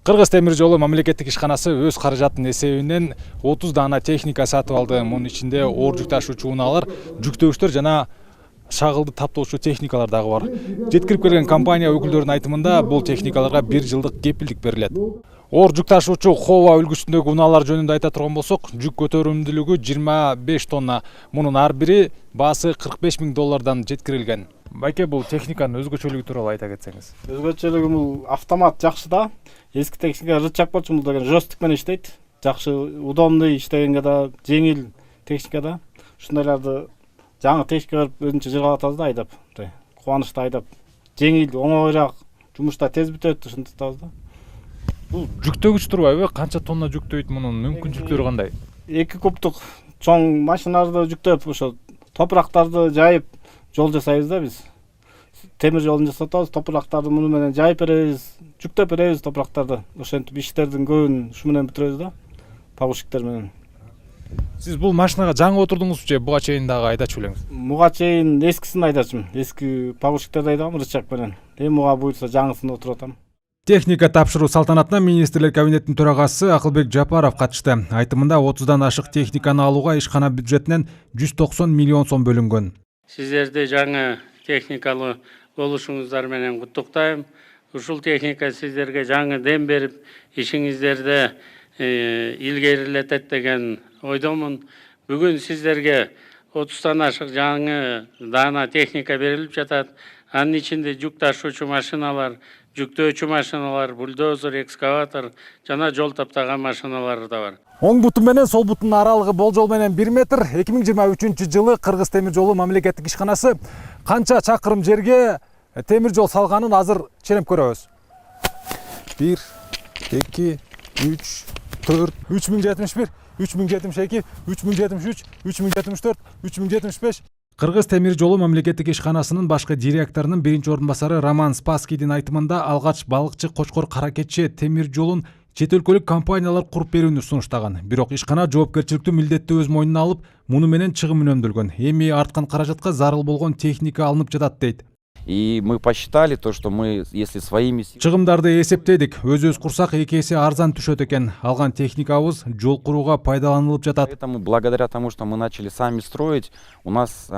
Кыргыз темир жолу мамлекеттик ишканасы өз каражатынын эсебинен 30 дана техника сатып алды. Мунун ичинде оор жүк ташуучу унаалар, жүктөгүчтөр жана шагылды таптоочу техникалар дагы бар. Жеткирип келген компания өкүлдөрүнүн айтымында бул техникаларга 1 жылдык кепилдик берилет. Оор жүк ташуучу Хова үлгүсүндөгү унаалар жөнүндө айта турган болсок, жүк көтөрүмдүүлүгү 25 тонна. Мунун ар бири баасы $45,000 жеткирилген. Байке, бул техниканын өзгөчөлүгү тууралуу айта кетсеңиз. Өзгөчөлүгү бул автомат жакшы да. Эски техника рычаг болчу, бул деген жостук менен иштейт. Жакшы, удобный иштегенге да, жеңил техника да. Ушундайларды жаңы техника берип өзүнчө жыргап атабыз да, айдап. Кубанычта айдап. Жеңил, оңоюраак, жумушта тез бүтөт, ушинтип атабыз да. Бул жүктөгүч турбайбы? Канча тонна жүктөйт, мунун мүмкүнчүлүктөрү кандай? 2 кубтук чоң машиналарды жүктөп, ошо топурактарды жайып жол жасайбыз да биз. Темир жолун жасатабыз, топурактарды муну менен жайып беребиз, жүктөп беребиз топурактарды. Ошентип иштердин көбүн ушу менен бүтүрөбүз да, погрузчиктер менен. Сиз бул машинага жаңы отурдуңузбу же буга чейин дагы айдачу белеңиз? Буга чейин эскисин айдачумун, эски погрузчиктерди айдагам рычаг менен. Эми буга буйрса жаңысын отуруп атам. Техника тапшыруу салтанатына министрлер кабинетинин төрагасы Акылбек Жапаров катышты. Айтымында 30дан ашык техниканы алууга ишкана бюджетинен 190 миллион сом бөлүнгөн. Сиздерди жаңы техникалуу болушуңуздар менен куттуктайм. Ушул техника сиздерге жаңы дем берип, ишиңиздерди илгерилетет деген ойдомун. Бүгүн сиздерге 30тан ашык жаңы дана техника берилип жатат. Анын ичинде жүк ташуучу машиналар, жүктөөчү машиналар, бульдозер, экскаватор жана жол таптаган машиналар да бар. Оң бутун менен сол бутунун аралыгы болжол менен 1 метр. 2023-жылы Кыргыз темир жолу мамлекеттик ишканасы канча чакырым жерге темир жол салганын азыр ченеп көрөбүз. 1, 2, 3, 4, 3071, 3072, 3073, 3074, 3075. Кыргыз темир жолу мамлекеттик ишканасынын башкы директорунун биринчи орун басары Роман Спасскийдин айтымында алгач балыкчы Кочкор Каракетче темир жолун чет өлкөлүк компаниялар куруп берүүнү сунуштаган. Бирок ишкана жоопкерчиликтүү милдетти өз мойнуна алып, муну менен чыгым үнөмдөлгөн. Эми арткан каражатка зарыл болгон техника алынып жатат дейт. И мы посчитали то, что мы, если своими... Чыгымдарды эсептедик. Өзүбүз курсак 2 эсе арзан түшөт экен. Алган техникабыз жол курууга пайдаланылып жатат. Поэтому, благодаря тому, что мы начали сами строить, у нас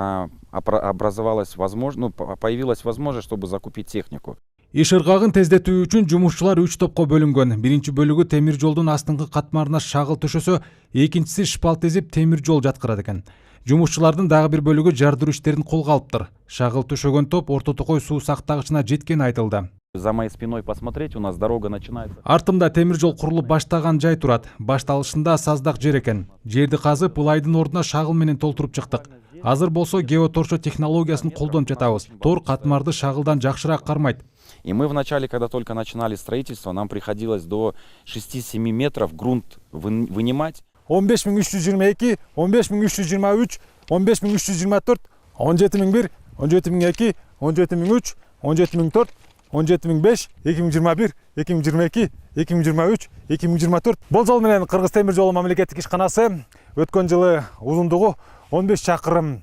образовалась возможность, появилась возможность, чтобы закупить технику. Иш ыргагын тездетүү үчүн жумушчулар 3 топко бөлүнгөн. Биринчи бөлүгү темир жолдун астыңкы катмарына шагыл төшөсө, экинчиси шпал тезип темир жол жаткырат экен. Жумушчулардын дагы бир бөлүгү жардыруу иштерин колго алыптыр. Шагыл төшөгөн топ Орто Токой суу сактагычына жеткени айтылды. За моей спиной посмотреть, у нас дорога начинается. Артымда темир жол курулуп баштаган жай турат. Башталышында саздак жер экен. Жерди казып, ылайдын ордуна шагыл менен толтуруп чыктык. Азыр болсо геоторшо технологиясын колдонуп жатабыз. Тор катмарды шагылдан жакшыраак кармайт. И мы вначале, когда только начинали строительство, нам приходилось до 6-7 метров грунт вынимать. 15322, 15323, 15324, 17001, 17002, 17003, 17004, 17005, 2021, 2022, 2023, 2024. Болжол менен Кыргыз темир жолу мамлекеттик ишканасы өткөн жылы узундугу 15 чакырымга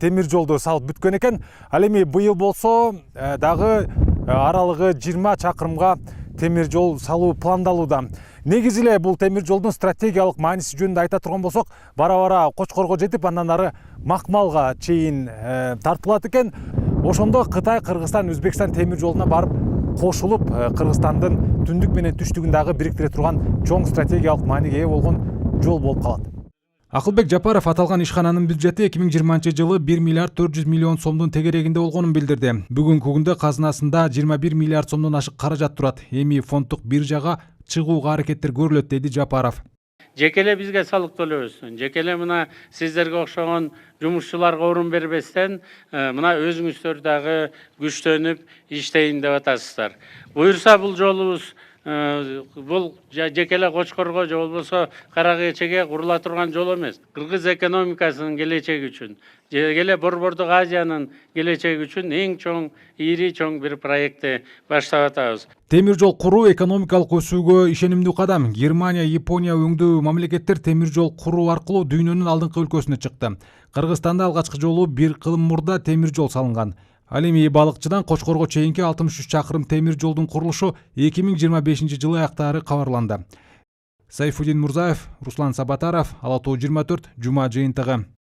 темир жолду салып бүткөн экен. Ал эми быйыл болсо дагы аралыгы 20 чакырымга темир жол салуу пландалууда. Негизи эле бул темир жолдун стратегиялык мааниси жөнүндө айта турган болсок, бара-бара Кочкорго жетип, андан ары Макмалга чейин тартылат экен. Ошондо Кытай, Кыргызстан, Өзбекстан темир жолуна барып кошулуп, Кыргызстандын түндүк менен түштүгүн дагы бириктире турган чоң стратегиялык мааниге ээ болгон жол болуп калат. Акылбек Жапаров аталган ишкананын бюджети 2020-жылы 1 миллиард 400 миллион сомдун тегерегинде болгонун билдирди. Бүгүнкү күндө казынасында 21 миллиард сомдон ашык каражат турат. Эми фонддук биржага чыгууга аракеттер көрүлөт, деди Жапаров. Жекеле бизге салык төлөбөстөн, жекеле мына сиздерге окшогон жумушчуларга орун бербестен, мына өзүңүздөр дагы күчтөнүп иштейин деп атасыздар. Буюрса бул жолубуз бул жекеле Кочкорго же болбосо Каракечеге курула турган жол эмес. Кыргыз экономикасынын келечеги үчүн, жекеле Борбордук Азиянын келечеги үчүн эң чоң, ири чоң бир проектти баштап атабыз. Темир жол куруу экономикалык өсүүгө ишенимдүү кадам. Германия, Япония өңдүү мамлекеттер темир жол куруу аркылуу дүйнөнүн алдыңкы өлкөсүнө чыкты. Кыргызстанда алгачкы жолу 1 кылым мурда темир жол салынган. Ал эми балыкчыдан Кочкорго чейинки 63 чакырым темир жолдун курулушу 2025 жылы аяктаары кабарланды. Сайфудин Мурзаев, Руслан Сабатаров, Ала Тоо 24, Жума жыйынтыгы.